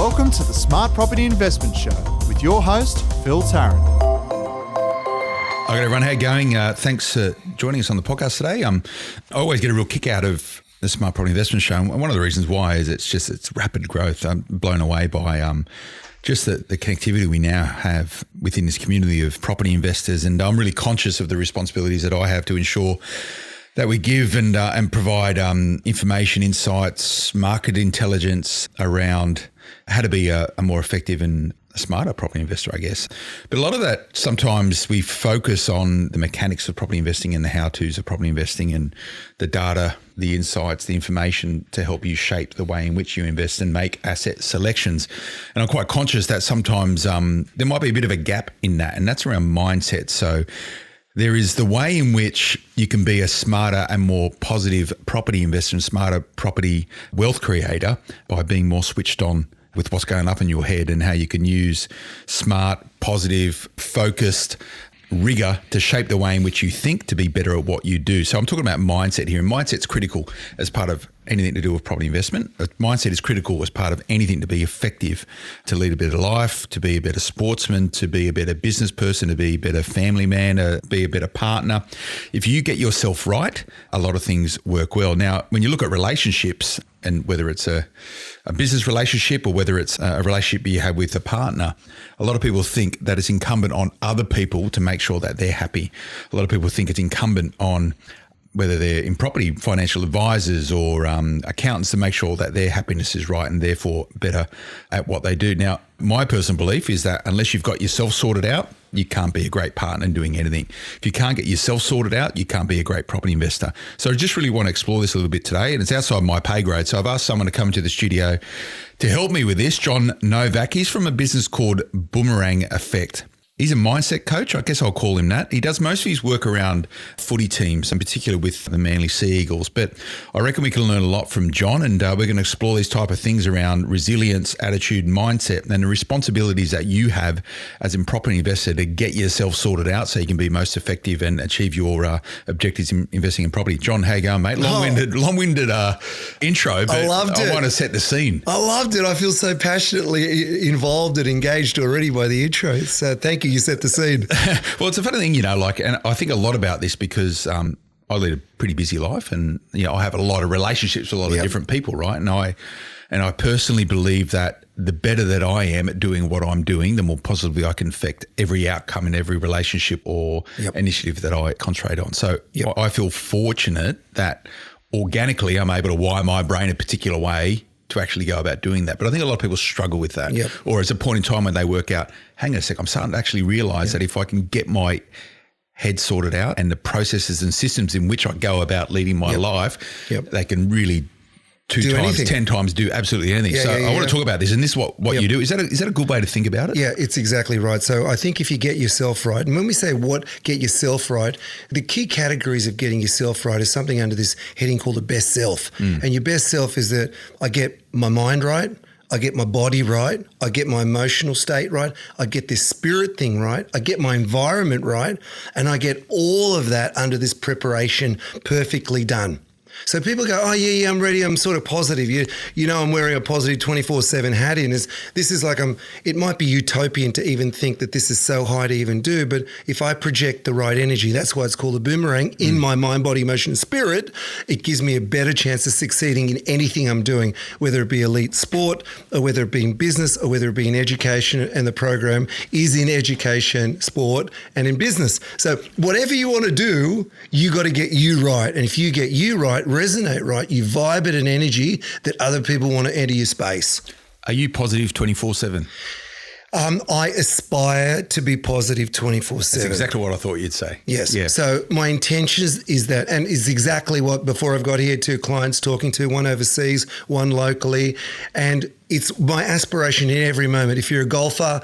Welcome to the Smart Property Investment Show with your host, Phil Tarrant. Hi everyone, how are you going? Thanks for joining us on the podcast today. I always get a real kick out of the Smart Property Investment Show. And one of the reasons why is it's rapid growth. I'm blown away by just the connectivity we now have within this community of property investors. And I'm really conscious of the responsibilities that I have to ensure that we give and provide information, insights, market intelligence around how to be a more effective and a smarter property investor, I guess. But a lot of that, sometimes we focus on the mechanics of property investing and the how-tos of property investing and the data, the insights, the information to help you shape the way in which you invest and make asset selections. And I'm quite conscious that sometimes there might be a bit of a gap in that, and that's around mindset. So there is the way in which you can be a smarter and more positive property investor and smarter property wealth creator by being more switched on with what's going up in your head and how you can use smart, positive, focused rigor to shape the way in which you think to be better at what you do. So I'm talking about mindset here, and mindset's critical as part of anything to do with property investment. Mindset is critical as part of anything to be effective, to lead a better life, to be a better sportsman, to be a better business person, to be a better family man, to be a better partner. If you get yourself right, a lot of things work well. Now, when you look at relationships, and whether it's a business relationship or whether it's a relationship you have with a partner, a lot of people think that it's incumbent on other people to make sure that they're happy. A lot of people think it's incumbent on whether they're in property, financial advisors or accountants to make sure that their happiness is right and therefore better at what they do. Now, my personal belief is that unless you've got yourself sorted out, you can't be a great partner in doing anything. If you can't get yourself sorted out, you can't be a great property investor. So I just really want to explore this a little bit today, and it's outside my pay grade. So I've asked someone to come into the studio to help me with this, John Novak. He's from a business called Boomerang Effect. He's a mindset coach. I guess I'll call him that. He does most of his work around footy teams, in particular with the Manly Sea Eagles. But I reckon we can learn a lot from John, and we're going to explore these type of things around resilience, attitude, mindset, and the responsibilities that you have as a property investor to get yourself sorted out so you can be most effective and achieve your objectives in investing in property. John, how you going, mate? Long-winded intro, but I want to set the scene. I loved it. I feel so passionately involved and engaged already by the intro. So thank you. You set the scene. Well, it's a funny thing, and I think a lot about this because I lead a pretty busy life, and I have a lot of relationships with a lot of different people, right? And I personally believe that the better that I am at doing what I'm doing, the more positively I can affect every outcome in every relationship or initiative that I concentrate on. So I feel fortunate that organically I'm able to wire my brain a particular way to actually go about doing that. But I think a lot of people struggle with that. Or it's a point in time when they work out, hang on a sec, I'm starting to actually realize that if I can get my head sorted out and the processes and systems in which I go about leading my life, they can really 10 times do absolutely anything. I want to talk about this, and this is what you do. Is that a good way to think about it? Yeah, it's exactly right. So I think if you get yourself right, and when we say get yourself right, the key categories of getting yourself right is something under this heading called the best self. And your best self is that I get my mind right, I get my body right, I get my emotional state right, I get this spirit thing right, I get my environment right, and I get all of that under this preparation perfectly done. So people go, oh, yeah, I'm ready. I'm sort of positive. I'm wearing a positive 24/7 hat in. This is like it might be utopian to even think that this is so high to even do, but if I project the right energy, that's why it's called a boomerang, in my mind, body, emotion, spirit, it gives me a better chance of succeeding in anything I'm doing, whether it be elite sport or whether it be in business or whether it be in education, and the program is in education, sport, and in business. So whatever you want to do, you got to get you right. And if you get you right, resonate right, you vibe at an energy that other people want to enter your space. Are you positive 24/7? I aspire to be positive 24/7. That's exactly what I thought you'd say. Yes. Yeah. So my intention is that, and is exactly what, before I've got here, 2 clients talking to, one overseas, one locally, and it's my aspiration in every moment. If you're a golfer,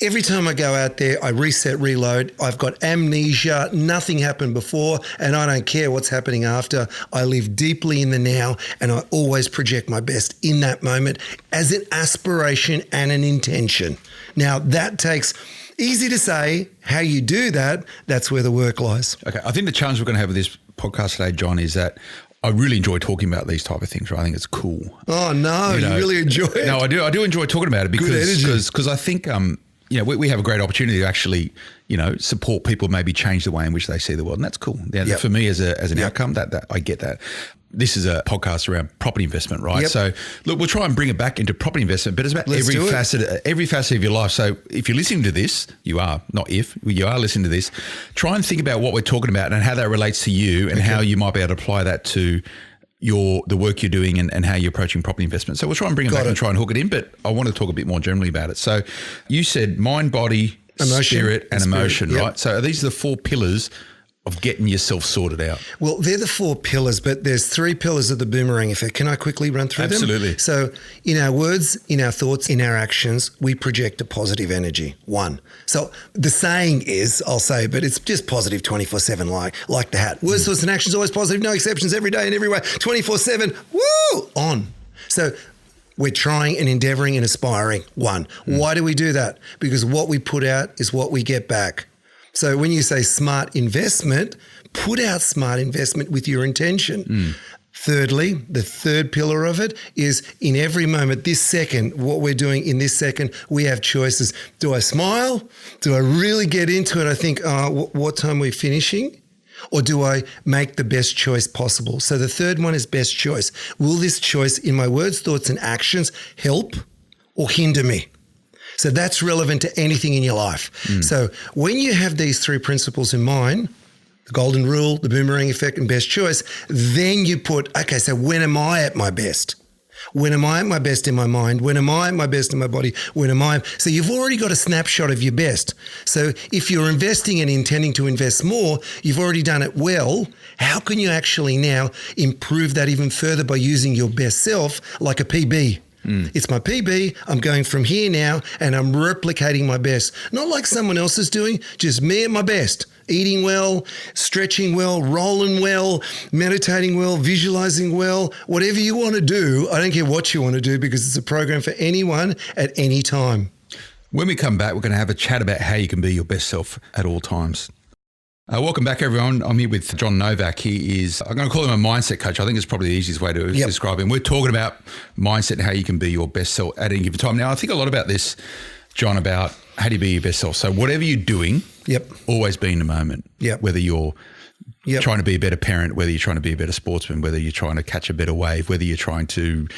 every time I go out there, I reset, reload. I've got amnesia. Nothing happened before, and I don't care what's happening after. I live deeply in the now, and I always project my best in that moment as an aspiration and an intention. Now, that takes easy to say. How you do that, that's where the work lies. Okay. I think the challenge we're going to have with this podcast today, John, is that I really enjoy talking about these type of things. Right? I think it's cool. Oh no, you really enjoy it. No, I do enjoy talking about it because I think we have a great opportunity to actually support people, maybe change the way in which they see the world, and that's cool. Yeah, for me as an outcome, that I get that. This is a podcast around property investment, right? Yep. So look, we'll try and bring it back into property investment, but it's about every facet of your life. So if you're listening to this, you are listening to this, try and think about what we're talking about and how that relates to you and how you might be able to apply that to the work you're doing and how you're approaching property investment. So we'll try and bring it back and try and hook it in, but I want to talk a bit more generally about it. So you said mind, body, spirit and emotion, right? So these are the 4 pillars of getting yourself sorted out. Well, they're the 4 pillars, but there's 3 pillars of the boomerang effect. Can I quickly run through them? Absolutely. So in our words, in our thoughts, in our actions, we project a positive energy. 1. So the saying is, I'll say, but it's just positive 24/7, like the hat. Words, thoughts and actions, always positive, no exceptions, every day and every way, 24/7, woo, on. So we're trying and endeavoring and aspiring. 1. Why do we do that? Because what we put out is what we get back. So when you say smart investment, put out smart investment with your intention. Thirdly, the 3rd pillar of it is in every moment, this second, what we're doing in this second, we have choices. Do I smile? Do I really get into it? I think, what time are we finishing? Or do I make the best choice possible? So the 3rd one is best choice. Will this choice in my words, thoughts and actions help or hinder me? So that's relevant to anything in your life. So when you have these 3 principles in mind, the golden rule, the boomerang effect and best choice, then you put, okay, so when am I at my best? When am I at my best in my mind? When am I at my best in my body? So you've already got a snapshot of your best. So if you're investing and intending to invest more, you've already done it well. How can you actually now improve that even further by using your best self like a PB? It's my PB. I'm going from here now and I'm replicating my best. Not like someone else is doing, just me at my best. Eating well, stretching well, rolling well, meditating well, visualizing well, whatever you want to do. I don't care what you want to do because it's a program for anyone at any time. When we come back, we're going to have a chat about how you can be your best self at all times. Welcome back, everyone. I'm here with John Novak. He is, I'm going to call him a mindset coach. I think it's probably the easiest way to describe him. We're talking about mindset and how you can be your best self at any given time. Now, I think a lot about this, John, about how do you be your best self? So whatever you're doing, always be in the moment. Whether you're trying to be a better parent, whether you're trying to be a better sportsman, whether you're trying to catch a better wave, whether you're trying to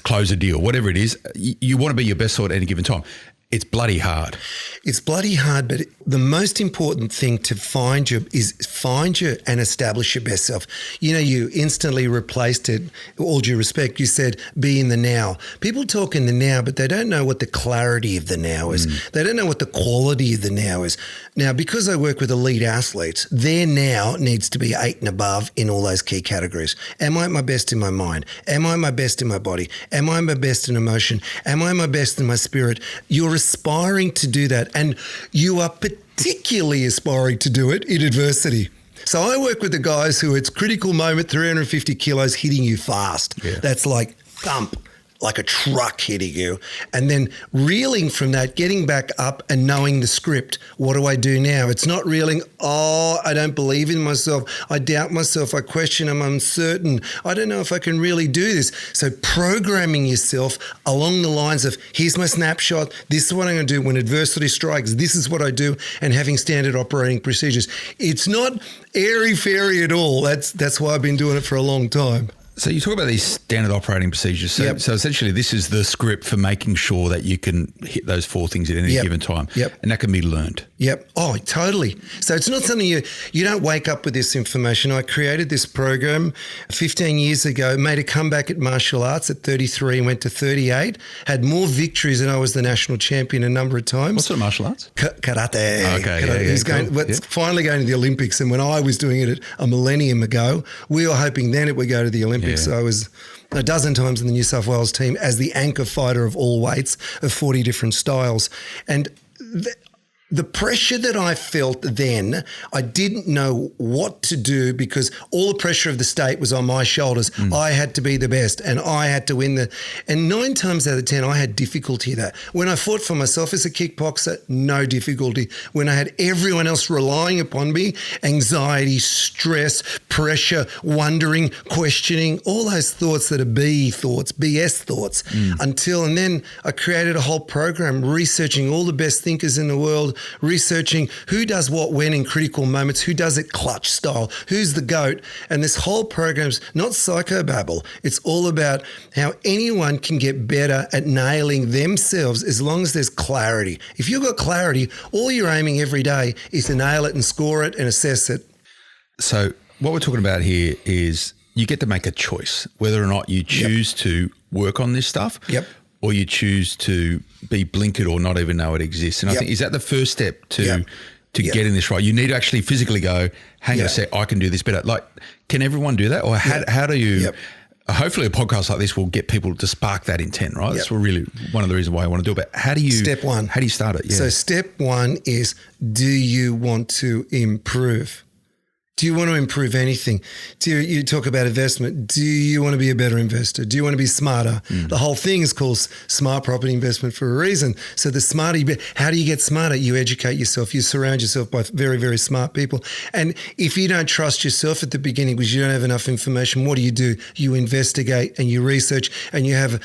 close a deal, whatever it is, you want to be your best self at any given time. It's bloody hard. It's bloody hard, but the most important thing to find you and establish your best self. You know, you instantly replaced it, all due respect, you said be in the now. People talk in the now, but they don't know what the clarity of the now is. They don't know what the quality of the now is. Now, because I work with elite athletes, their now needs to be 8 and above in all those key categories. Am I at my best in my mind? Am I my best in my body? Am I my best in emotion? Am I my best in my spirit? You're aspiring to do that, and you are particularly aspiring to do it in adversity. So I work with the guys who it's critical moment, 350 kilos hitting you fast. That's like thump, like a truck hitting you. And then reeling from that, getting back up and knowing the script. What do I do now? It's not reeling, I don't believe in myself. I doubt myself. I question, I'm uncertain. I don't know if I can really do this. So programming yourself along the lines of, here's my snapshot. This is what I'm going to do when adversity strikes. This is what I do, and having standard operating procedures. It's not airy-fairy at all. That's why I've been doing it for a long time. So you talk about these standard operating procedures. So essentially this is the script for making sure that you can hit those 4 things at any given time. And that can be learned. Oh, totally. So it's not something you don't wake up with this information. I created this program 15 years ago, made a comeback at martial arts at 33 and went to 38, had more victories than I was the national champion a number of times. What sort of martial arts? Karate. Okay. He's finally going to the Olympics. And when I was doing it a millennium ago, we were hoping then it would go to the Olympics. So I was a dozen times in the New South Wales team as the anchor fighter of all weights of 40 different styles. And The pressure that I felt then, I didn't know what to do because all the pressure of the state was on my shoulders. I had to be the best and I had to win and 9 times out of 10, I had difficulty with that. When I fought for myself as a kickboxer, no difficulty. When I had everyone else relying upon me, anxiety, stress, pressure, wondering, questioning, all those thoughts that are BS thoughts and then I created a whole program researching all the best thinkers in the world, researching who does what when in critical moments, who does it clutch style, who's the GOAT. And this whole program's not psychobabble. It's all about how anyone can get better at nailing themselves as long as there's clarity. If you've got clarity, all you're aiming every day is to nail it and score it and assess it. So what we're talking about here is you get to make a choice whether or not you choose to work on this stuff. Or you choose to be blinkered or not even know it exists. And I think, is that the first step to getting this right? You need to actually physically go, hang on a sec, I can do this better. Like, can everyone do that? Or how do you, hopefully a podcast like this will get people to spark that intent, right? That's really one of the reasons why I want to do it. But how do you, step one, how do you start it? So step one is, do you want to improve? Do you want to improve anything? You talk about investment. Do you want to be a better investor? Do you want to be smarter? The whole thing is called smart property investment for a reason. So the smarter you be, how do you get smarter? You educate yourself. You surround yourself by very, very smart people. And if you don't trust yourself at the beginning because you don't have enough information, what do? You investigate and you research and you have,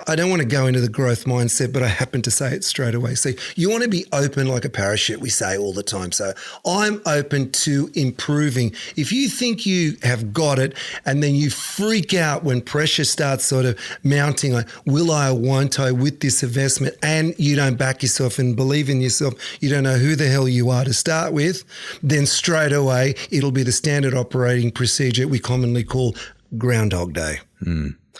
I don't want to go into the growth mindset, but I happen to say it straight away. So you want to be open like a parachute, we say all the time. So I'm open to improving. If you think you have got it and then you freak out when pressure starts sort of mounting, like, will I or won't I with this investment, and you don't back yourself and believe in yourself, you don't know who the hell you are to start with, then straight away it'll be the standard operating procedure we commonly call Groundhog Day.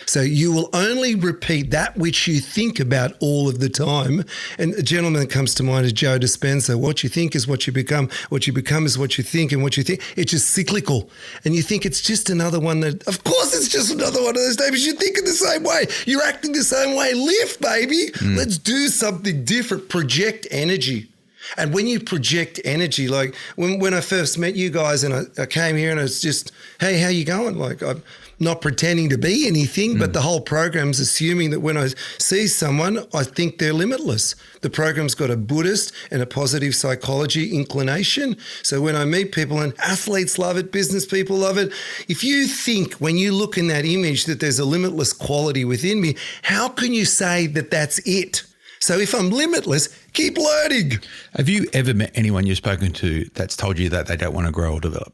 So you will only repeat that which you think about all of the time. And a gentleman that comes to mind is Joe Dispenza. What you think is what you become. What you become is what you think, and what you think, it's just cyclical. And you think it's just another one that, of course it's just another one of those days. You're thinking the same way. You're acting the same way. Lift, baby. Let's do something different. Project energy. And when you project energy, like when I first met you guys and I came here and it's just, hey, how you going? Like, I'm not pretending to be anything, but the whole program's assuming that when I see someone, I think they're limitless. The program's got a Buddhist and a positive psychology inclination. So when I meet people, and athletes love it, business people love it, if you think when you look in that image that there's a limitless quality within me, how can you say that that's it? So if I'm limitless, keep learning. Have you ever met anyone you've spoken to that's told you that they don't want to grow or develop?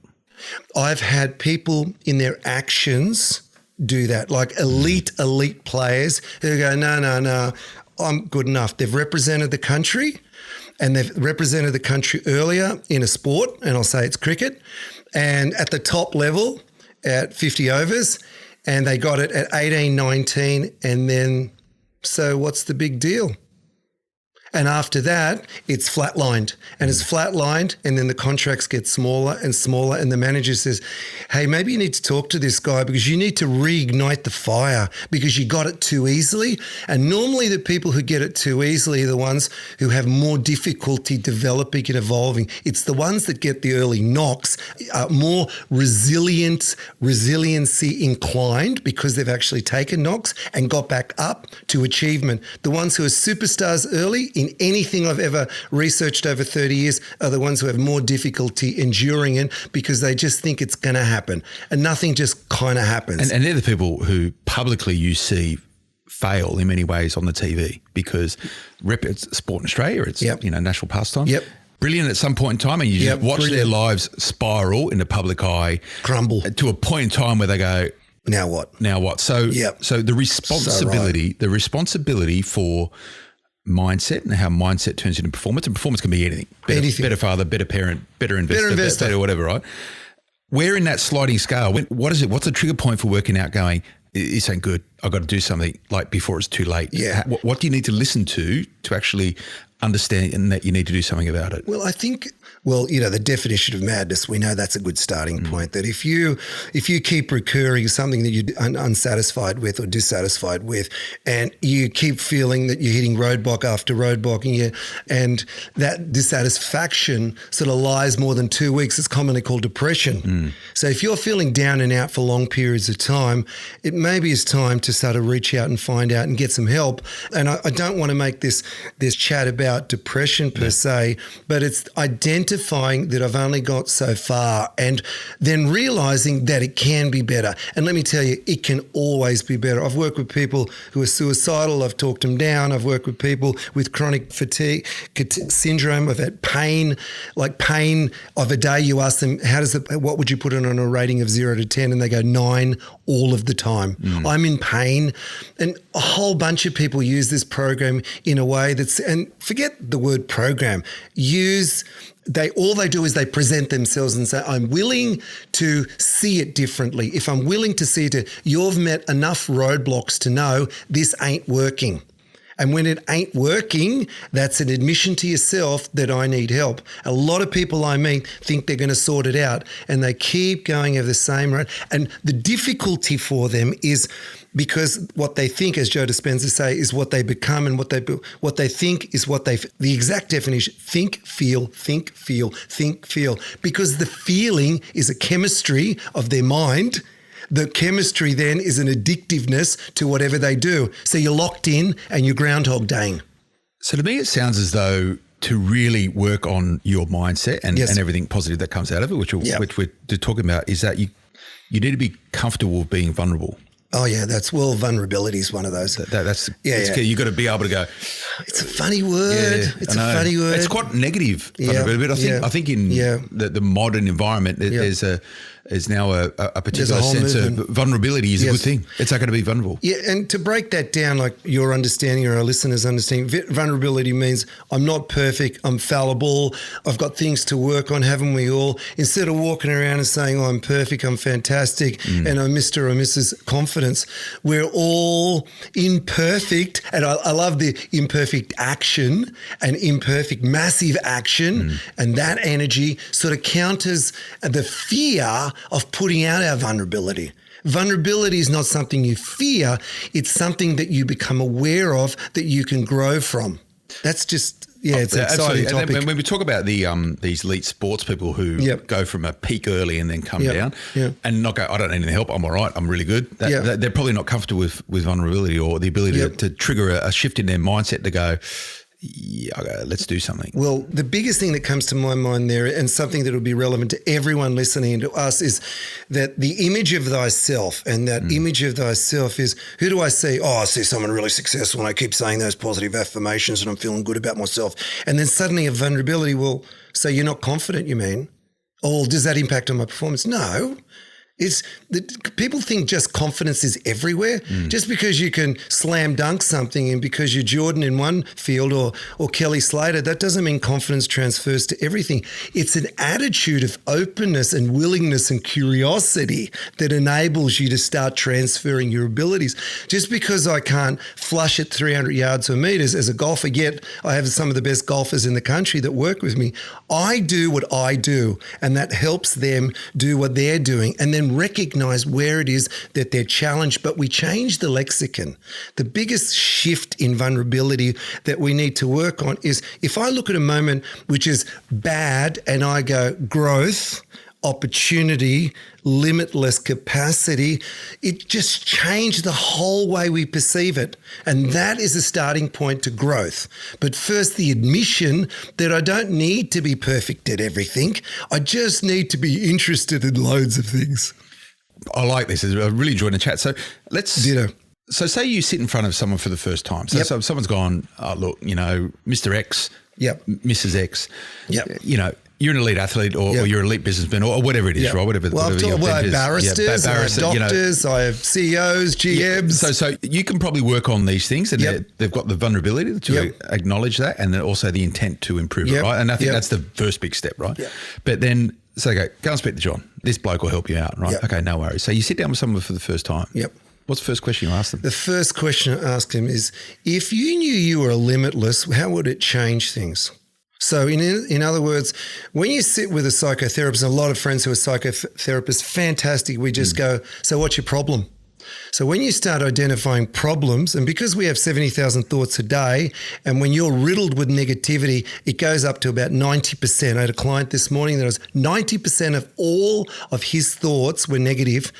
I've had people in their actions do that, like elite players who go, no, I'm good enough. They've represented the country and they've represented the country earlier in a sport, and I'll say it's cricket, and at the top level at 50 overs, and they got it at 18, 19, and then, so what's the big deal? And after that, it's flatlined, and it's flatlined, and then the contracts get smaller and smaller, and the manager says, hey, maybe you need to talk to this guy because you need to reignite the fire because you got it too easily. And normally the people who get it too easily are the ones who have more difficulty developing and evolving. It's the ones that get the early knocks, are more resiliency inclined because they've actually taken knocks and got back up to achievement. The ones who are superstars early in anything I've ever researched over 30 years are the ones who have more difficulty enduring it because they just think it's going to happen, and nothing just kind of happens. And they're the people who publicly you see fail in many ways on the TV because it's sport in Australia, it's national pastime. Brilliant at some point in time, and you just watch their lives spiral in the public eye, crumble to a point in time where they go, now what? So the responsibility for mindset and how mindset turns into performance, and performance can be anything. Better father, better parent, better investor, better whatever, right? Where in that sliding scale, what is it? What's the trigger point for working out going, this ain't good, I've got to do something like before it's too late. Yeah. What do you need to listen to actually understand and that you need to do something about it? Well, I think, the definition of madness, we know that's a good starting point, that if you keep recurring something that you're unsatisfied with or dissatisfied with, and you keep feeling that you're hitting roadblock after roadblock, and that dissatisfaction sort of lies more than 2 weeks, it's commonly called depression. So if you're feeling down and out for long periods of time, it maybe is time to start to reach out and find out and get some help. And I don't want to make this chat about depression per se, but it's identifying that I've only got so far and then realizing that it can be better. And let me tell you, it can always be better. I've worked with people who are suicidal. I've talked them down. I've worked with people with chronic fatigue syndrome. I've had pain of a day. You ask them, what would you put it on a rating of 0 to 10? And they go 9 all of the time. I'm in pain. And a whole bunch of people use this program in a way and forget the word program, all they do is they present themselves and say, I'm willing to see it differently. If I'm willing to see it, you've met enough roadblocks to know this ain't working. And when it ain't working, that's an admission to yourself that I need help. A lot of people I meet think they're going to sort it out and they keep going over the same road. And the difficulty for them is because what they think, as Joe Dispenza say, is what they become, and what they think is the exact definition, think, feel, think, feel, think, feel. Because the feeling is a chemistry of their mind. The chemistry then is an addictiveness to whatever they do. So you're locked in and you're Groundhog Daying. So to me, it sounds as though to really work on your mindset and everything positive that comes out of it, which we're talking about, is that you need to be comfortable with being vulnerable. Oh yeah, vulnerability is one of those. That's key. You've got to be able to go. It's a funny word. Yeah, it's a funny word. It's quite negative. Vulnerability. But I think in the modern environment, there's now a particular sense movement. Of vulnerability is a good thing. It's okay to be vulnerable. Yeah, and to break that down, like your understanding or our listeners' understanding, vulnerability means I'm not perfect, I'm fallible, I've got things to work on, haven't we all? Instead of walking around and saying, I'm perfect, I'm fantastic, and I'm Mr. or Mrs. Confidence, we're all imperfect. And I love the imperfect action and imperfect massive action. And that energy sort of counters the fear of putting out our vulnerability. Vulnerability is not something you fear. It's something that you become aware of that you can grow from. That's just, it's an exciting topic. And when we talk about these elite sports people who go from a peak early and then come down and not go, I don't need any help, I'm all right, I'm really good. They're probably not comfortable with vulnerability or the ability to trigger a shift in their mindset to go, let's do something. Well, the biggest thing that comes to my mind there, and something that will be relevant to everyone listening to us, is that the image of thyself, and that image of thyself is, who do I see? Oh, I see someone really successful and I keep saying those positive affirmations and I'm feeling good about myself. And then suddenly a vulnerability will say, you're not confident, you mean? Oh, does that impact on my performance? No. People think just confidence is everywhere. Just because you can slam dunk something and because you're Jordan in one field or Kelly Slater, that doesn't mean confidence transfers to everything. It's an attitude of openness and willingness and curiosity that enables you to start transferring your abilities. Just because I can't flush it 300 yards or meters as a golfer, yet I have some of the best golfers in the country that work with me. I do what I do, and that helps them do what they're doing. And then recognize where it is that they're challenged, but we change the lexicon. The biggest shift in vulnerability that we need to work on is if I look at a moment which is bad and I go growth, opportunity, limitless capacity, it just changed the whole way we perceive it. And that is a starting point to growth. But first, the admission that I don't need to be perfect at everything. I just need to be interested in loads of things. I like this. I really enjoyed the chat. So let's... Ditto. So say you sit in front of someone for the first time. So someone's gone, oh, look, Mr. X, Mrs. X, you're an elite athlete or you're an elite businessman or whatever it is, right? Whatever. Well, I have barristers, I have doctors, I have CEOs, GMs. Yeah. So you can probably work on these things, and they've got the vulnerability to acknowledge that, and then also the intent to improve it, right? And I think that's the first big step, right? Yep. But then, go and speak to John. This bloke will help you out, right? Yep. Okay, no worries. So you sit down with someone for the first time. Yep. What's the first question you asked them? The first question I asked him is, if you knew you were limitless, how would it change things? So in other words, when you sit with a psychotherapist, a lot of friends who are psychotherapists, fantastic. We just go, so what's your problem? So when you start identifying problems, and because we have 70,000 thoughts a day, and when you're riddled with negativity, it goes up to about 90%. I had a client this morning that was 90% of all of his thoughts were negative.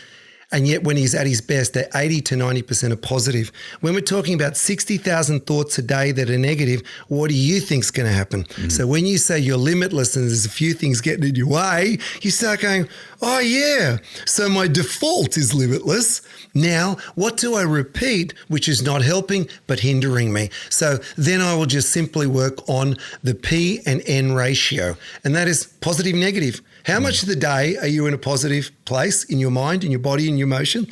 And yet when he's at his best, they're 80 to 90% are positive. When we're talking about 60,000 thoughts a day that are negative, what do you think's going to happen? So when you say you're limitless and there's a few things getting in your way, you start going, oh yeah, so my default is limitless. Now, what do I repeat, which is not helping but hindering me? So then I will just simply work on the P and N ratio, and that is positive, negative. How much of the day are you in a positive place in your mind, in your body, in your emotion?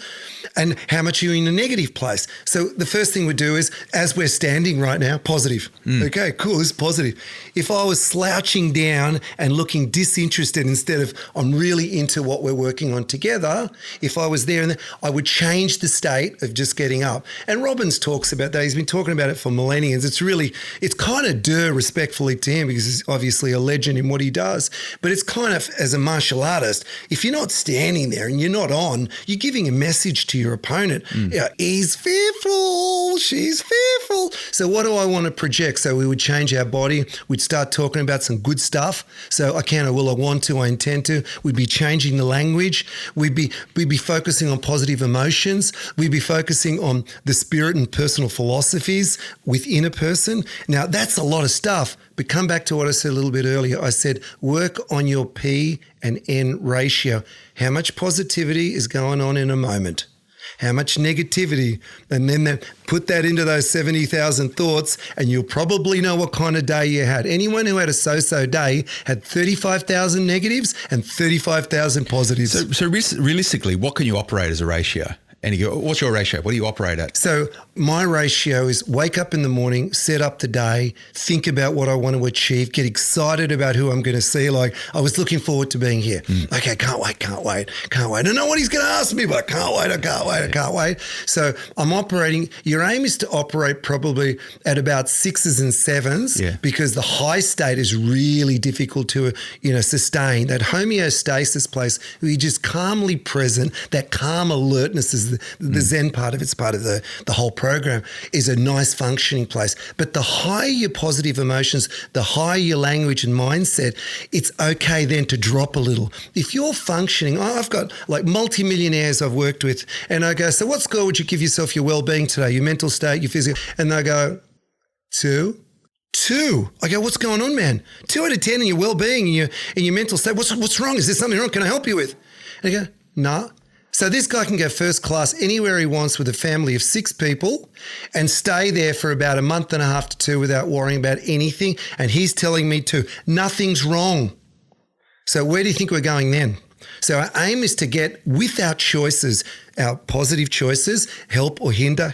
And how much are you in a negative place? So the first thing we do is, as we're standing right now, positive. Okay, cool, it's positive. If I was slouching down and looking disinterested instead of I'm really into what we're working on together, if I was there, and I would change the state of just getting up. And Robbins talks about that. He's been talking about it for millennia. It's kind of respectfully to him, because he's obviously a legend in what he does. But it's kind of, as a martial artist, if you're not standing there and you're not on, you're giving a message to your opponent. Yeah, he's fearful, she's fearful. So what do I want to project? So we would change our body. We'd start talking about some good stuff. So I can, I will, I want to, I intend to. We'd be changing the language. We'd be focusing on positive emotions. We'd be focusing on the spirit and personal philosophies within a person. Now, that's a lot of stuff. But come back to what I said a little bit earlier. I said, work on your P and N ratio. How much positivity is going on in a moment? How much negativity? And then put that into those 70,000 thoughts, and you'll probably know what kind of day you had. Anyone who had a so-so day had 35,000 negatives and 35,000 positives. So realistically, what can you operate as a ratio? And you go, what's your ratio? What do you operate at? So my ratio is wake up in the morning, set up the day, think about what I want to achieve, get excited about who I'm going to see. Like, I was looking forward to being here. Okay, can't wait. I don't know what he's going to ask me, but I can't wait. So I'm operating. Your aim is to operate probably at about 6s and 7s, because the high state is really difficult to, sustain. That homeostasis place where you're just calmly present, that calm alertness is the Zen part of it's part of the whole program, is a nice functioning place. But the higher your positive emotions, the higher your language and mindset, it's okay then to drop a little. If you're functioning, I've got like multimillionaires I've worked with, and I go, so what score would you give yourself your well-being today, your mental state, your physical? And they go, 2. I go, what's going on, man? 2 out of 10 in your well-being and your mental state. What's wrong? Is there something wrong? Can I help you with? And they go, nah. So this guy can go first class anywhere he wants with a family of 6 people and stay there for about a month and a half to 2 without worrying about anything. And he's telling me to, nothing's wrong. So where do you think we're going then? So our aim is to get, with our choices, our positive choices, help and hinder,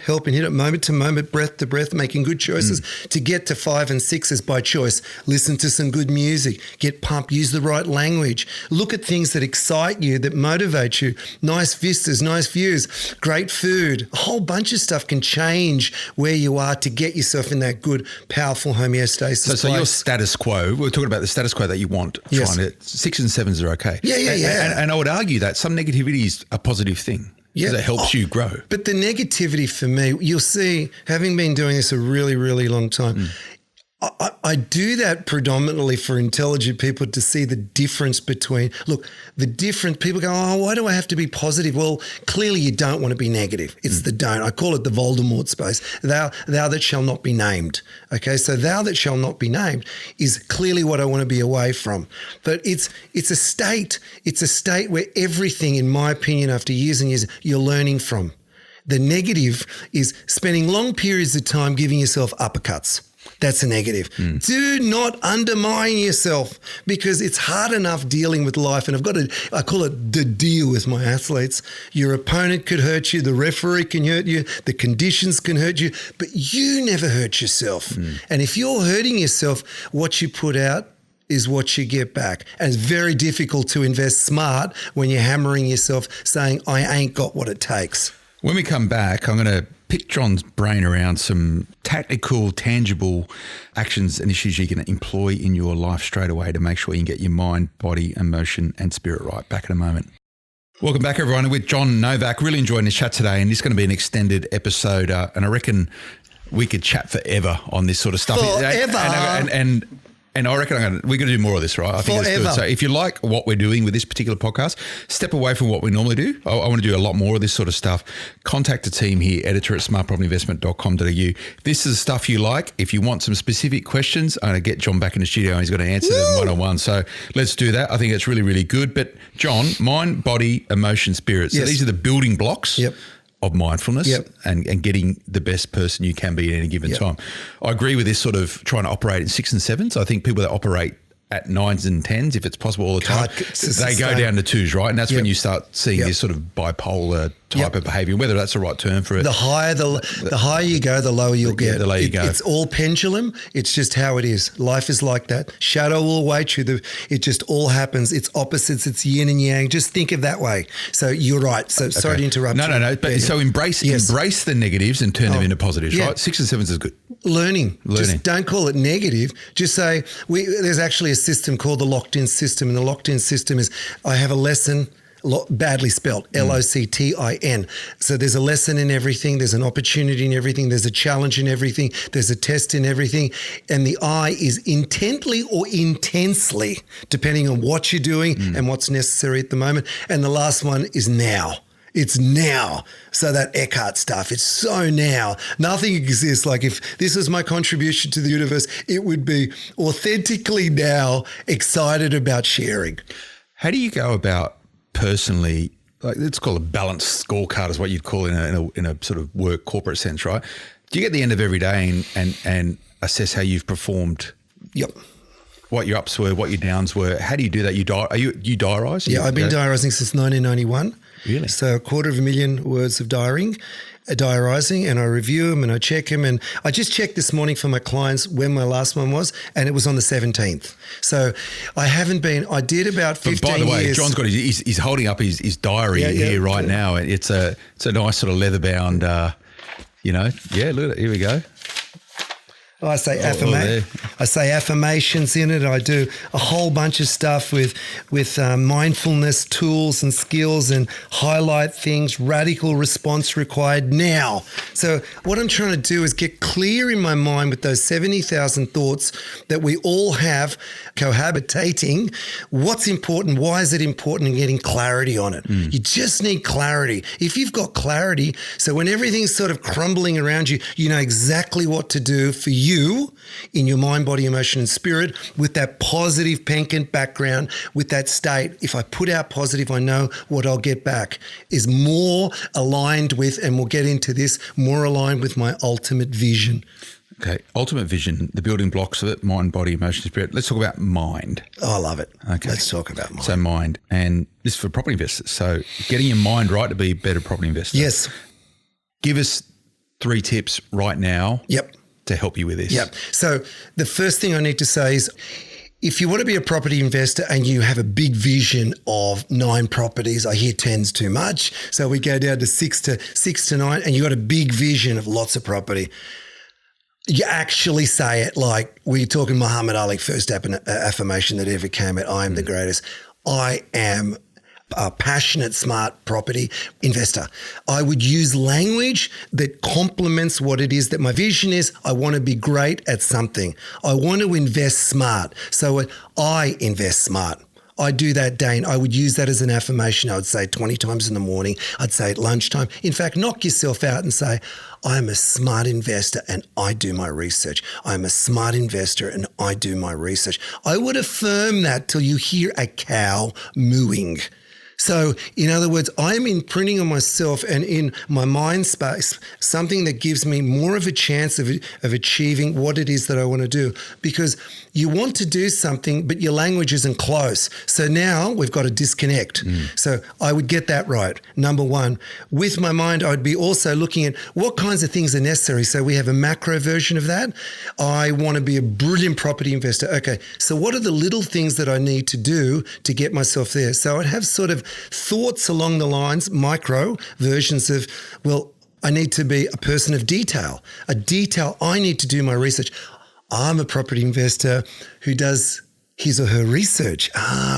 moment to moment, breath to breath, making good choices, to get to 5 and 6s by choice. Listen to some good music, get pumped, use the right language, look at things that excite you, that motivate you, nice vistas, nice views, great food. A whole bunch of stuff can change where you are to get yourself in that good, powerful homeostasis. So your status quo, we're talking about the status quo that you want. Yes. 6 and 7s are okay. Yeah. And I would argue that some negativity is a positive thing. Because it helps you grow. But the negativity for me, you'll see, having been doing this a really, really long time, I do that predominantly for intelligent people to see the difference between, people go, oh, why do I have to be positive? Well, clearly you don't want to be negative. It's the don't. I call it the Voldemort space. Thou that shall not be named. Okay, so thou that shall not be named is clearly what I want to be away from. But it's a state where everything, in my opinion, after years and years, you're learning from. The negative is spending long periods of time giving yourself uppercuts. That's a negative. Do not undermine yourself, because it's hard enough dealing with life. And I call it the deal with my athletes. Your opponent could hurt you. The referee can hurt you. The conditions can hurt you, but you never hurt yourself. And if you're hurting yourself, what you put out is what you get back. And it's very difficult to invest smart when you're hammering yourself saying, I ain't got what it takes. When we come back, I'm going to pick John's brain around some tactical, tangible actions and issues you can employ in your life straight away to make sure you can get your mind, body, emotion and spirit right. Back in a moment. Welcome back, everyone. With John Novak. Really enjoying this chat today, and it's going to be an extended episode, and I reckon we could chat forever on this sort of stuff. Forever. And I reckon we're going to do more of this, right? I think it's good. So if you like what we're doing with this particular podcast, step away from what we normally do. I want to do a lot more of this sort of stuff. Contact the team here, editor@smartpropertyinvestment.com.au. This is stuff you like. If you want some specific questions, I'm going to get John back in the studio and he's going to answer them one-on-one. So let's do that. I think it's really, really good. But John, mind, body, emotion, spirit. So these are the building blocks. Yep. Of mindfulness and getting the best person you can be at any given time. I agree with this sort of trying to operate in 6 and 7s. I think people that operate at 9s and 10s, if it's possible all the time, they go down to 2s, right? And that's when you start seeing this sort of bipolar type of behavior, whether that's the right term for it. The higher you go, the lower you'll get. The lower you go. It's all pendulum. It's just how it is. Life is like that. Shadow will await you. It just all happens. It's opposites. It's yin and yang. Just think of that way. So you're right. So sorry to interrupt. No. But so embrace the negatives and turn them into positives, right? 6 and 7s is good. Learning. Just don't call it negative. Just say, there's actually a system called the locked-in system. And the locked-in system is, I have a lesson, badly spelled, LOCTIN. So there's a lesson in everything. There's an opportunity in everything. There's a challenge in everything. There's a test in everything. And the I is intently or intensely, depending on what you're doing and what's necessary at the moment. And the last one is now. It's now. So that Eckhart stuff, it's so now. Nothing exists. Like if this was my contribution to the universe, it would be authentically now excited about sharing. How do you go about personally, like let's call it a balanced scorecard is what you'd call in a sort of work corporate sense, right? Do you get the end of every day and assess how you've performed? Yep. What your ups were, what your downs were. How do you do that? You diarise? Yeah, I've been diarising since 1991. Really? So 250,000 words of diarising, and I review them and I check them. And I just checked this morning for my clients when my last one was, and it was on the 17th. So I did about 15 years. By the way, John's got he's holding up his diary here right now. It's a nice sort of leather bound, look at it. Here we go. I say affirmations in it. I do a whole bunch of stuff with mindfulness tools and skills and highlight things, radical response required now. So what I'm trying to do is get clear in my mind with those 70,000 thoughts that we all have cohabitating. What's important? Why is it important? And getting clarity on it. You just need clarity. If you've got clarity, so when everything's sort of crumbling around you, you know exactly what to do for you in your mind, body, emotion, and spirit with that positive pencant background, with that state. If I put out positive, I know what I'll get back is more aligned with, and we'll get into this, more aligned with my ultimate vision. Okay. Ultimate vision, the building blocks of it, mind, body, emotion, spirit. Let's talk about mind. Oh, I love it. Okay. Let's talk about mind. So mind, and this is for property investors. So getting your mind right to be a better property investor. Yes. Give us 3 tips right now. Yep. To help you with this. Yep. So the first thing I need to say is, if you want to be a property investor and you have a big vision of 9 properties, I hear 10's too much. So we go down to 6 to 9, and you got a big vision of lots of property. You actually say it like we're talking Muhammad Ali, first affirmation that ever came out. I am the greatest. I am a passionate, smart property investor. I would use language that complements what it is that my vision is. I want to be great at something. I want to invest smart. So I invest smart. I do that, Dane. I would use that as an affirmation. I would say 20 times in the morning. I'd say at lunchtime. In fact, knock yourself out and say, I'm a smart investor and I do my research. I'm a smart investor and I do my research. I would affirm that till you hear a cow mooing. So, in other words, I'm imprinting on myself and in my mind space something that gives me more of a chance of achieving what it is that I want to do. Because you want to do something, but your language isn't close. So now we've got to disconnect. So I would get that right. Number one, with my mind, I would be also looking at what kinds of things are necessary. So we have a macro version of that. I want to be a brilliant property investor. Okay, so what are the little things that I need to do to get myself there? So I'd have sort of thoughts along the lines, micro versions of, well, I need to be a person of detail. I need to do my research. I'm a property investor who does his or her research.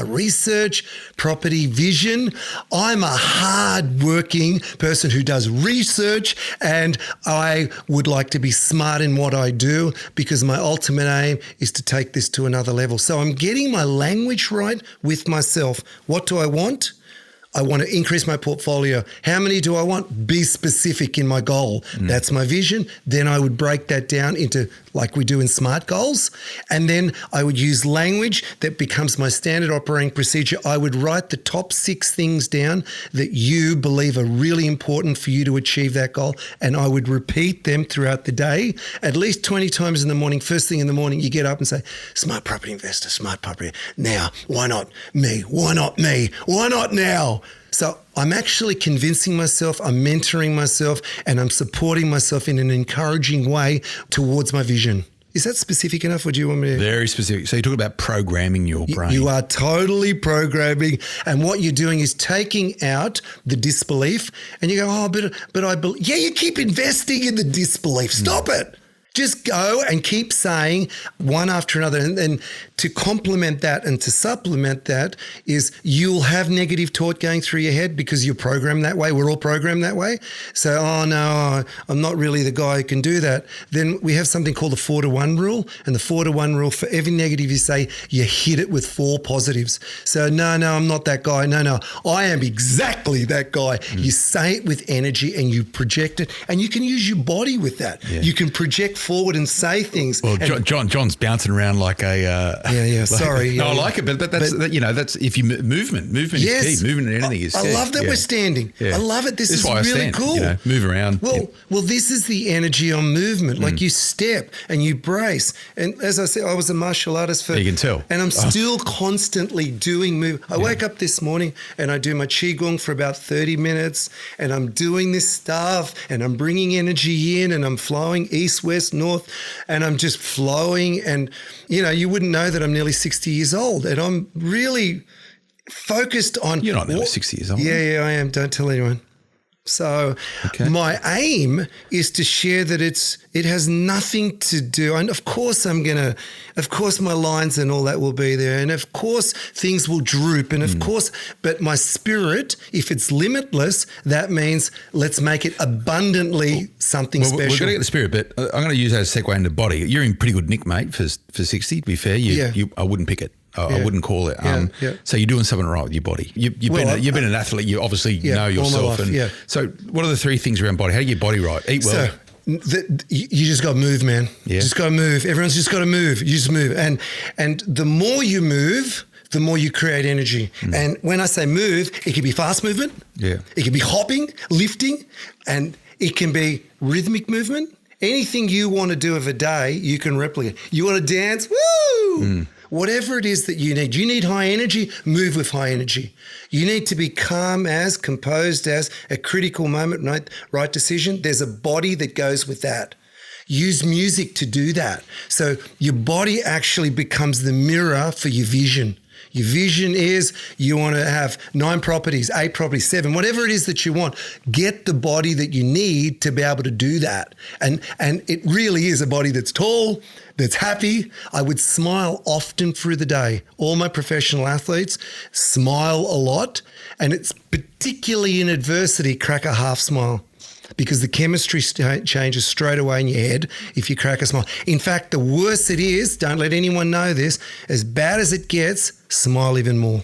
Research, property, vision. I'm a hard-working person who does research, and I would like to be smart in what I do because my ultimate aim is to take this to another level. So I'm getting my language right with myself. What do I want? I want to increase my portfolio. How many do I want? Be specific in my goal. That's my vision. Then I would break that down into, like we do in SMART goals. And then I would use language that becomes my standard operating procedure. I would write the top 6 things down that you believe are really important for you to achieve that goal. And I would repeat them throughout the day, at least 20 times in the morning. First thing in the morning, you get up and say, smart property investor, smart property. Now, why not me? Why not me? Why not now? So I'm actually convincing myself, I'm mentoring myself, and I'm supporting myself in an encouraging way towards my vision. Is that specific enough, or do you want me to? Very specific. So you talk about programming your brain. You are totally programming, and what you're doing is taking out the disbelief, and you go, but I believe. Yeah, you keep investing in the disbelief. Stop it. Just go and keep saying one after another. And to complement that and to supplement that is you'll have negative thought going through your head because you're programmed that way. We're all programmed that way. So, oh no, I'm not really the guy who can do that. Then we have something called the 4-to-1 rule. And the 4-to-1 rule, for every negative you say, you hit it with 4 positives. So no, I'm not that guy. No, I am exactly that guy. You say it with energy and you project it, and you can use your body with that. Yeah. You can project forward and say things. Well, John's bouncing around like a sorry. No, I like it, but that's if you movement yes, is key. Movement in anything is key. I love that we're standing. I love it. This is why really I stand, cool. Move around. Well, this is the energy on movement. Like you step and you brace. And as I said, I was a martial artist for. You can tell. And I'm still constantly doing move. I wake up this morning and I do my qigong for about 30 minutes, and I'm doing this stuff, and I'm bringing energy in, and I'm flowing east, west, north, and I'm just flowing. And you wouldn't know that I'm nearly 60 years old, and I'm really focused on. You're not nearly 60 years old. Yeah, I am. Don't tell anyone. So my aim is to share that it has nothing to do, and of course my lines and all that will be there, and of course things will droop, and of course, but my spirit, if it's limitless, that means let's make it abundantly something special. We're going to get the spirit, but I'm going to use that as a segue into body. You're in pretty good nick, mate, for 60, to be fair. I wouldn't pick it. I wouldn't call it. So you're doing something right with your body. You've been an athlete. You obviously know yourself. So what are the 3 things around body? How do you get your body right? Eat well. So you just got to move, man. Yeah. Just got to move. Everyone's just got to move. You just move. And the more you move, the more you create energy. And when I say move, it can be fast movement. Yeah. It can be hopping, lifting, and it can be rhythmic movement. Anything you want to do of a day, you can replicate. You want to dance? Woo! Whatever it is that you need high energy, move with high energy. You need to be calm as, composed as, a critical moment, right decision. There's a body that goes with that. Use music to do that. So your body actually becomes the mirror for your vision. Your vision is you want to have 9 properties, 8 properties, 7, whatever it is that you want. Get the body that you need to be able to do that. And it really is a body that's tall, that's happy. I would smile often through the day. All my professional athletes smile a lot, and it's particularly in adversity, crack a half smile. Because the chemistry changes straight away in your head if you crack a smile. In fact, the worse it is, don't let anyone know this, as bad as it gets, smile even more.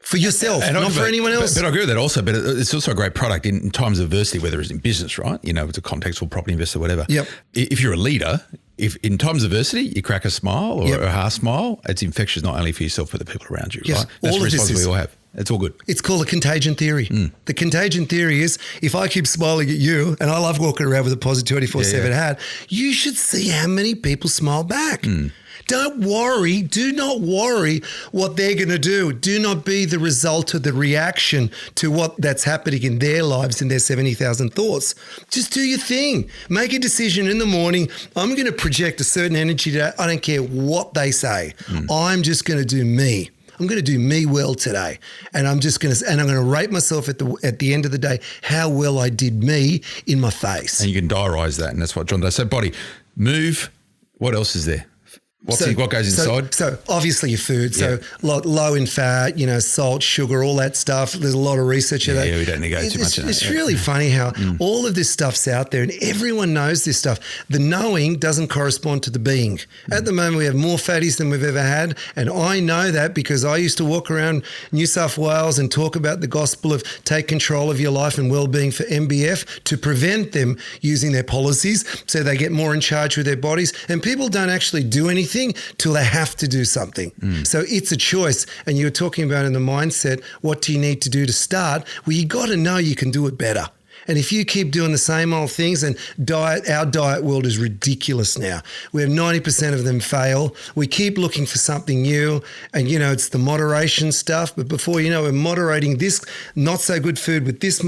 For yourself, not for anyone else. But I agree with that also, but it's also a great product in times of adversity, whether it's in business, right? It's a contextual property investor, whatever. Yep. If you're a leader, if in times of adversity, you crack a smile or a half smile, it's infectious not only for yourself, but the people around you, right? That's the responsibility we all have. It's all good. It's called a contagion theory. The contagion theory is if I keep smiling at you, and I love walking around with a positive 24/7 hat, you should see how many people smile back. Don't worry. Do not worry what they're going to do. Do not be the result of the reaction to what that's happening in their lives, in their 70,000 thoughts. Just do your thing. Make a decision in the morning. I'm going to project a certain energy today. I don't care what they say. I'm just going to do me. I'm going to do me well today. And I'm going to rate myself at the end of the day, how well I did me in my face. And you can diarise that, and that's what John does. So body, move. What else is there? What goes inside? So obviously your food. So low in fat, salt, sugar, all that stuff. There's a lot of research of that. Yeah, we don't need to go too much in that. It's really funny how all of this stuff's out there and everyone knows this stuff. The knowing doesn't correspond to the being. At the moment, we have more fatties than we've ever had. And I know that because I used to walk around New South Wales and talk about the gospel of take control of your life and well-being for MBF to prevent them using their policies so they get more in charge with their bodies. And people don't actually do anything till they have to do something. So it's a choice. And you were talking about in the mindset, what do you need to do to start? Well, you got to know you can do it better. And if you keep doing the same old things, and our diet world is ridiculous now. We have 90% of them fail. We keep looking for something new, and it's the moderation stuff. But before you know, we're moderating this not so good food with this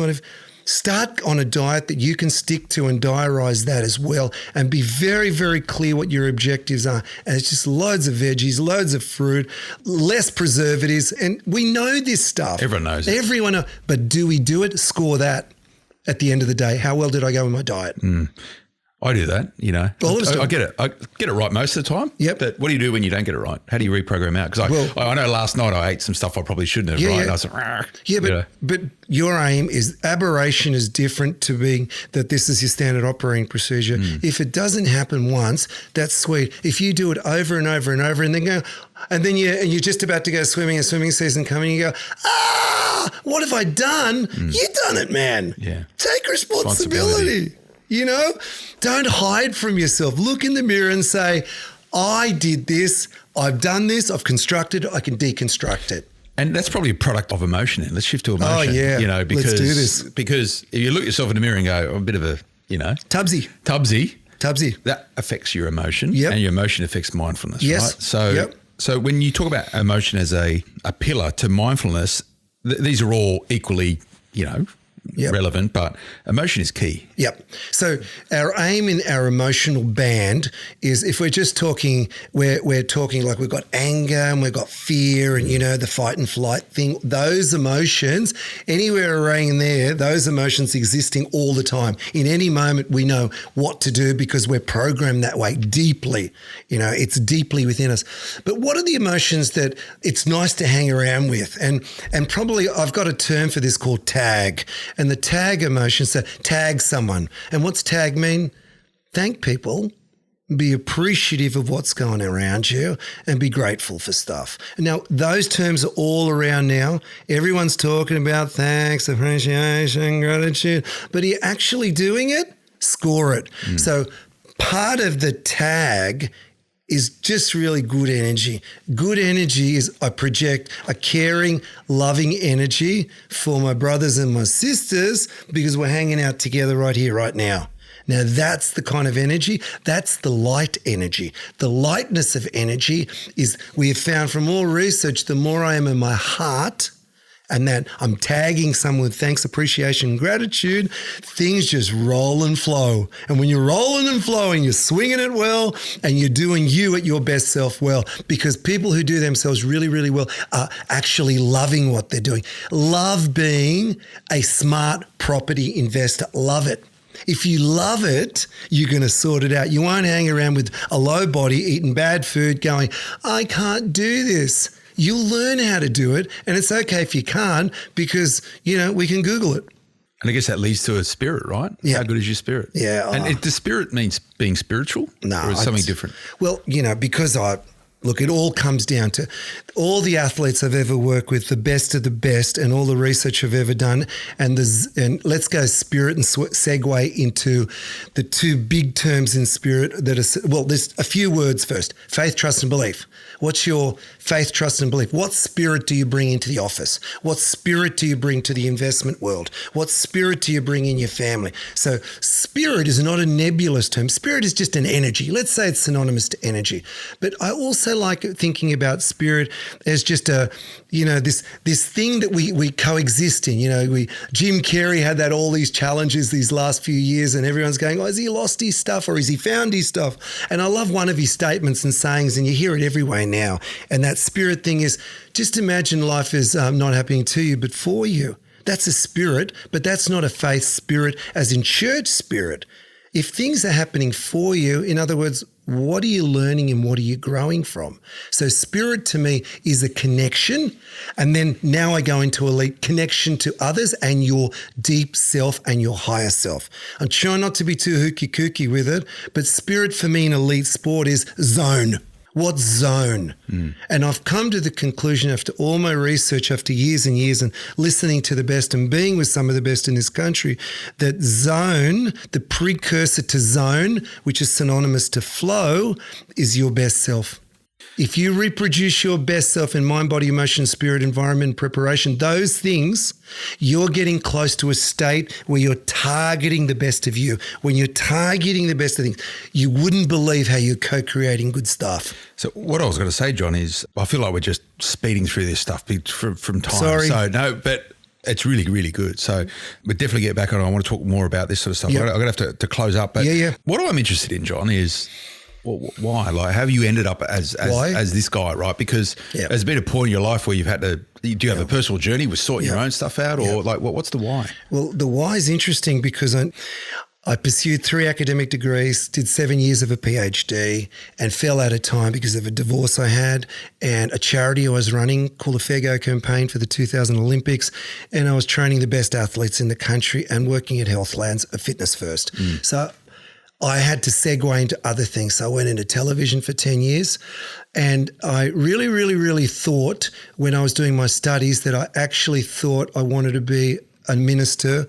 Start on a diet that you can stick to and diarise that as well, and be very, very clear what your objectives are. And it's just loads of veggies, loads of fruit, less preservatives. And we know this stuff. Everyone knows it. Everyone knows. But do we do it? Score that at the end of the day. How well did I go with my diet? I do that, All of us do. I get it. I get it right most of the time. Yep. But what do you do when you don't get it right? How do you reprogram out? Because I know last night I ate some stuff I probably shouldn't have, right? And I was like, but your aim is aberration is different to being that this is your standard operating procedure. If it doesn't happen once, that's sweet. If you do it over and over and over and then you're just about to go swimming and swimming season coming, you go, what have I done? You've done it, man. Yeah. Take responsibility. Don't hide from yourself. Look in the mirror and say, I did this, I've done this, I've constructed it, I can deconstruct it. And that's probably a product of emotion. Let's shift to emotion. Oh, yeah. Because, let's do this. Because if you look yourself in the mirror and go, I'm a bit of a, Tubsy. That affects your emotion, and your emotion affects mindfulness, yes. right? So when you talk about emotion as a pillar to mindfulness, these are all equally, relevant, but emotion is key. Yep. So our aim in our emotional band is, if we're just talking, we're talking like we've got anger and we've got fear and, the fight and flight thing, those emotions, anywhere around there, those emotions existing all the time. In any moment, we know what to do because we're programmed that way deeply. It's deeply within us. But what are the emotions that it's nice to hang around with? And probably I've got a term for this called tag. And the tag emotion, so tag someone. And what's tag mean? Thank people, be appreciative of what's going around you, and be grateful for stuff. Now, those terms are all around now. Everyone's talking about thanks, appreciation, gratitude. But are you actually doing it? Score it. So part of the tag is just really good energy. Good energy is I project a caring, loving energy for my brothers and my sisters because we're hanging out together right here, right now. Now, that's the kind of energy. That's the light energy. The lightness of energy is, we have found from all research, the more I am in my heart, and that I'm tagging someone with thanks, appreciation, and gratitude, things just roll and flow. And when you're rolling and flowing, you're swinging it well, and you're doing you at your best self well, because people who do themselves really, really well are actually loving what they're doing. Love being a smart property investor. Love it. If you love it, you're going to sort it out. You won't hang around with a low body, eating bad food, going, I can't do this. You'll learn how to do it, and it's okay if you can't because, we can Google it. And I guess that leads to a spirit, right? Yeah. How good is your spirit? Yeah. And does spirit means being spiritual? No. Or is something different? Well, because it all comes down to all the athletes I've ever worked with, the best of the best, and all the research I've ever done. And let's go spirit and segue into the two big terms in spirit that are, there's a few words first. Faith, trust, and belief. What's your faith, trust, and belief? What spirit do you bring into the office? What spirit do you bring to the investment world? What spirit do you bring in your family? So spirit is not a nebulous term. Spirit is just an energy. Let's say it's synonymous to energy. But I also like thinking about spirit as just this thing that we coexist in. Jim Carrey had all these challenges these last few years, and everyone's going, has he lost his stuff or has he found his stuff? And I love one of his statements and sayings, and you hear it everywhere now. And that spirit thing is, just imagine life is not happening to you, but for you. That's a spirit, but that's not a faith spirit as in church spirit. If things are happening for you, in other words, what are you learning and what are you growing from? So spirit to me is a connection. And then now I go into elite connection to others and your deep self and your higher self. I'm trying not to be too hooky kooky with it, but spirit for me in elite sport is zone. What zone? And I've come to the conclusion after all my research, after years and years and listening to the best and being with some of the best in this country, that zone, the precursor to zone, which is synonymous to flow, is your best self. If you reproduce your best self in mind, body, emotion, spirit, environment, preparation, those things, you're getting close to a state where you're targeting the best of you. When you're targeting the best of things, you wouldn't believe how you're co-creating good stuff. So what I was going to say, John, is I feel like we're just speeding through this stuff from time. Sorry. So no, but it's really, really good. So we'll definitely get back on. I want to talk more about this sort of stuff. Yep. I'm going to have to close up. But what I'm interested in, John, is why? Like, have you ended up as this guy, right? Because there's been a point in your life where you've had to. Do you have a personal journey with sorting your own stuff out, or like what's the why? Well, the why is interesting because I pursued 3 academic degrees, did 7 years of a PhD, and fell out of time because of a divorce I had and a charity I was running called the Fair Go Campaign for the 2000 Olympics. And I was training the best athletes in the country and working at Healthlands, a Fitness First. So I had to segue into other things. So I went into television for 10 years. And I really, really, really thought when I was doing my studies that I actually thought I wanted to be a minister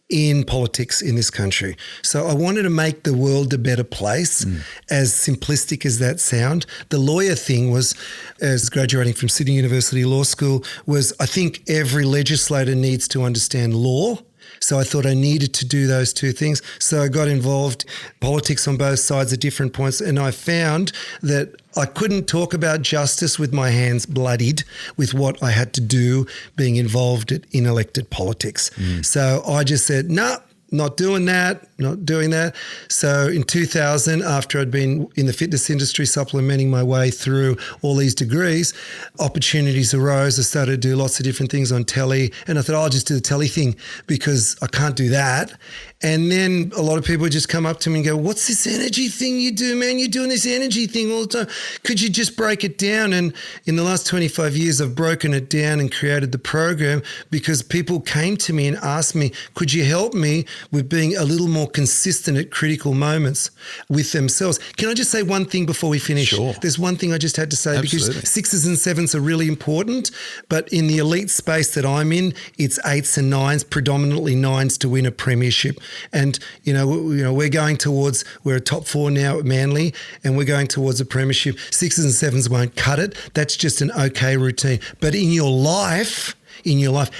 in politics in this country. So I wanted to make the world a better place, as simplistic as that sound. The lawyer thing was, as graduating from Sydney University Law School, was I think every legislator needs to understand law. So I thought I needed to do those two things. So I got involved politics on both sides at different points. And I found that I couldn't talk about justice with my hands bloodied with what I had to do being involved in elected politics. So I just said, no, not doing that, not doing that. So in 2000, after I'd been in the fitness industry supplementing my way through all these degrees, opportunities arose. I started to do lots of different things on telly, and I thought, I'll just do the telly thing because I can't do that. And then a lot of people would just come up to me and go, what's this energy thing you do, man? You're doing this energy thing all the time. Could you just break it down? And in the last 25 years, I've broken it down and created the program because people came to me and asked me, could you help me with being a little more consistent at critical moments with themselves? Can I just say one thing before we finish? Sure. There's one thing I just had to say. Absolutely. Because 6s and 7s are really important, but in the elite space that I'm in, it's 8s and 9s, predominantly 9s to win a premiership. And, we're going towards, we're a top 4 now at Manly, and we're going towards a premiership. 6s and 7s won't cut it. That's just an okay routine. But in your life,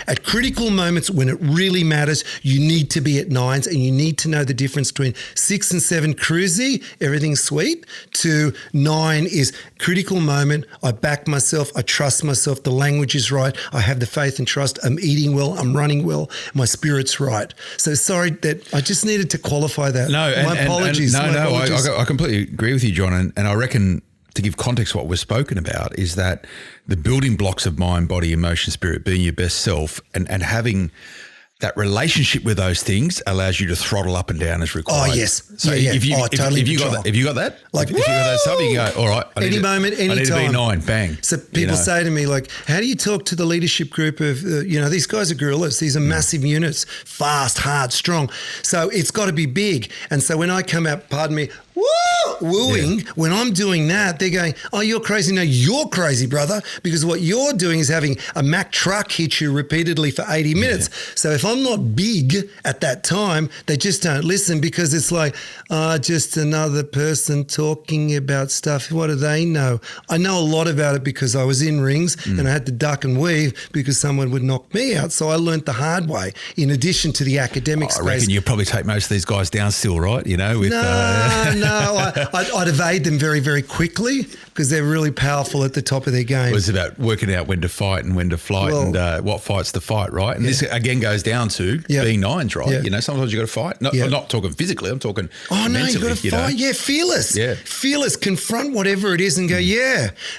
at critical moments when it really matters, you need to be at 9s, and you need to know the difference between 6 and 7 cruisy, everything's sweet, to 9 is critical moment. I back myself. I trust myself. The language is right. I have the faith and trust. I'm eating well. I'm running well. My spirit's right. So sorry that I just needed to qualify that. My apologies. I completely agree with you, John. And I reckon, to give context, what we've spoken about is that the building blocks of mind, body, emotion, spirit, being your best self, and having that relationship with those things allows you to throttle up and down as required. Oh, yes. So if you got that, like, if you got that stuff, you go, all right, I need to be 9, bang. So people say to me, like, how do you talk to the leadership group of, these guys are gorillas. These are massive units, fast, hard, strong. So it's got to be big. And so when I come out, pardon me, wooing, when I'm doing that, they're going, oh, you're crazy. No, you're crazy, brother, because what you're doing is having a Mack truck hit you repeatedly for 80 minutes. So if I'm not big at that time, they just don't listen because it's like, just another person talking about stuff. What do they know? I know a lot about it because I was in rings and I had to duck and weave because someone would knock me out. So I learned the hard way in addition to the academic space. I reckon you probably take most of these guys down still, right? I'd evade them very, very quickly because they're really powerful at the top of their game. It's about working out when to fight and when to flight and what fights to fight, right? And this again goes down to being nines, right? Yeah. You know, sometimes you got to fight. I'm not talking physically. I'm talking mentally, you got to fight. Yeah, fearless. Yeah. Fearless. Confront whatever it is and go,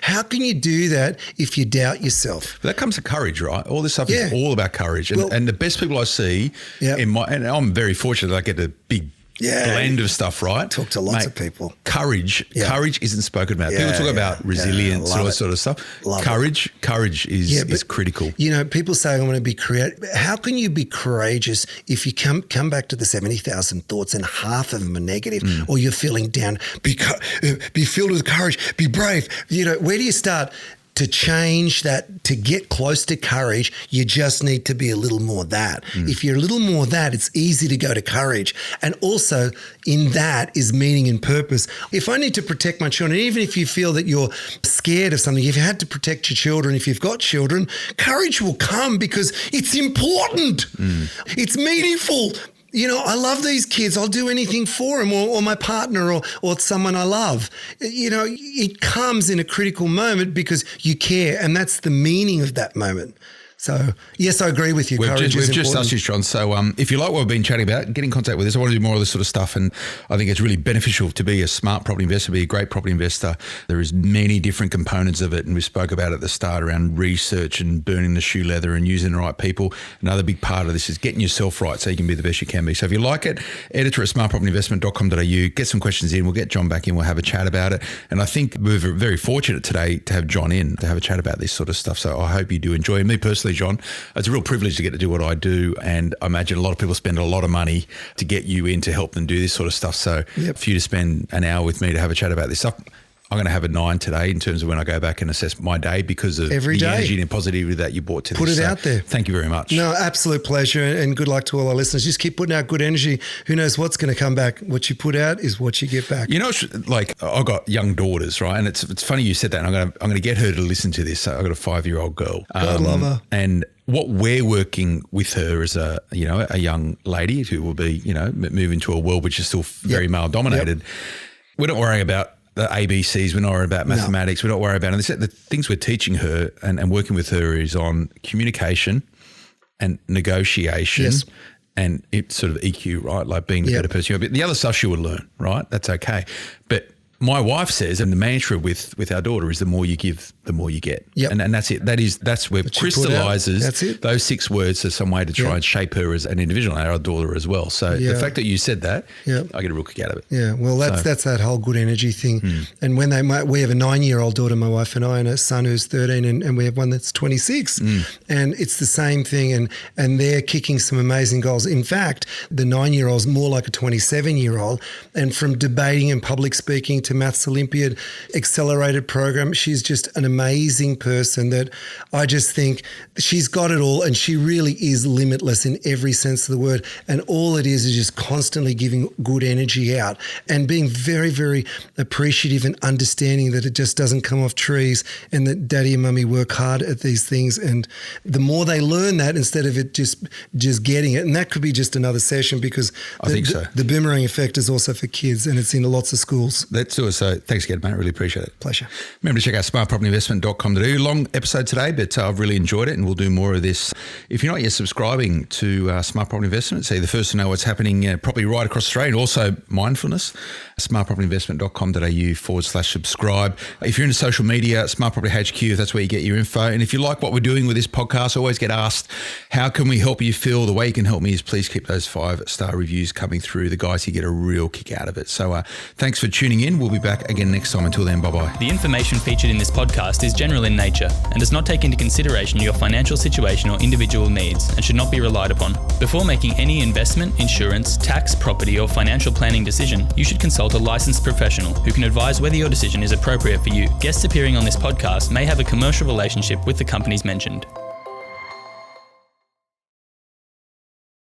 how can you do that if you doubt yourself? But that comes to courage, right? All this stuff is all about courage. And the best people I see and I'm very fortunate that I get a big blend of stuff, right? Talk to lots of people. Courage isn't spoken about. People talk about resilience and all that sort of stuff. Courage is critical. You know, people say I want to be creative. How can you be courageous if you come back to the 70,000 thoughts and half of them are negative, or you're feeling down? Be filled with courage. Be brave. You know, where do you start? To change that, to get close to courage, you just need to be a little more that. If you're a little more that, it's easy to go to courage. And also in that is meaning and purpose. If I need to protect my children, even if you feel that you're scared of something, if you had to protect your children, if you've got children, courage will come because it's important. It's meaningful. You know, I love these kids. I'll do anything for them, or my partner, or someone I love. You know, it comes in a critical moment because you care, and that's the meaning of that moment. So, yes, I agree with you. We've just asked you, John. So if you like what we've been chatting about, get in contact with us. I want to do more of this sort of stuff, and I think it's really beneficial to be a smart property investor, be a great property investor. There is many different components of it, and we spoke about at the start around research and burning the shoe leather and using the right people. Another big part of this is getting yourself right so you can be the best you can be. So if you like it, editor at smartpropertyinvestment.com.au, get some questions in. We'll get John back in. We'll have a chat about it. And I think we're very fortunate today to have John in to have a chat about this sort of stuff. So I hope you do enjoy it. Me personally, John, it's a real privilege to get to do what I do, and I imagine a lot of people spend a lot of money to get you in to help them do this sort of stuff. So for you to spend an hour with me to have a chat about this stuff, I'm going to have a 9 today in terms of when I go back and assess my day because of the energy and positivity that you brought to this. Put it out there. Thank you very much. No, absolute pleasure, and good luck to all our listeners. Just keep putting out good energy. Who knows what's going to come back? What you put out is what you get back. You know, like I've got young daughters, right? And it's funny you said that. And I'm going to get her to listen to this. So I've got a 5-year-old girl. God love her. And what we're working with her as a young lady who will be, move into a world which is still very male dominated. We're not worrying about the ABCs, we're not worried about mathematics, we're not worried about it. The things we're teaching her and working with her is on communication and negotiation and it's sort of EQ, right? Like being the better person. But the other stuff she would learn, right? That's okay. But my wife says, and the mantra with our daughter is the more you give, the more you get. And that's it. That's where it crystallizes those 6 words as some way to try and shape her as an individual and our daughter as well. So the fact that you said that, I get a real kick out of it. Yeah, well, that's that whole good energy thing. And when we have a 9-year-old daughter, my wife and I, and a son who's 13, and we have one that's 26. And it's the same thing. And they're kicking some amazing goals. In fact, the 9-year-old's more like a 27-year-old. And from debating and public speaking to Maths Olympiad accelerated program, she's just an amazing person that I just think she's got it all, and she really is limitless in every sense of the word. And all it is just constantly giving good energy out and being very, very appreciative and understanding that it just doesn't come off trees, and that daddy and mummy work hard at these things. And the more they learn that instead of it just getting it, and that could be just another session because I think so. The boomerang effect is also for kids, and it's in lots of schools. Let's do it. So thanks again, mate. Really appreciate it. Pleasure. Remember to check out smartpropertyinvestment.com.au. Long episode today, but I've really enjoyed it, and we'll do more of this. If you're not yet subscribing to Smart Property Investment, so you're the first to know what's happening property right across Australia, and also mindfulness, smartpropertyinvestment.com.au/subscribe. If you're into social media, Smart Property HQ, that's where you get your info. And if you like what we're doing with this podcast, I always get asked, how can we help you, Phil? The way you can help me is please keep those 5-star reviews coming through. The guys, you get a real kick out of it. So thanks for tuning in. We'll be back again next time. Until then, bye-bye. The information featured in this podcast is general in nature and does not take into consideration your financial situation or individual needs and should not be relied upon. Before making any investment, insurance, tax, property, or financial planning decision, you should consult a licensed professional who can advise whether your decision is appropriate for you. Guests appearing on this podcast may have a commercial relationship with the companies mentioned.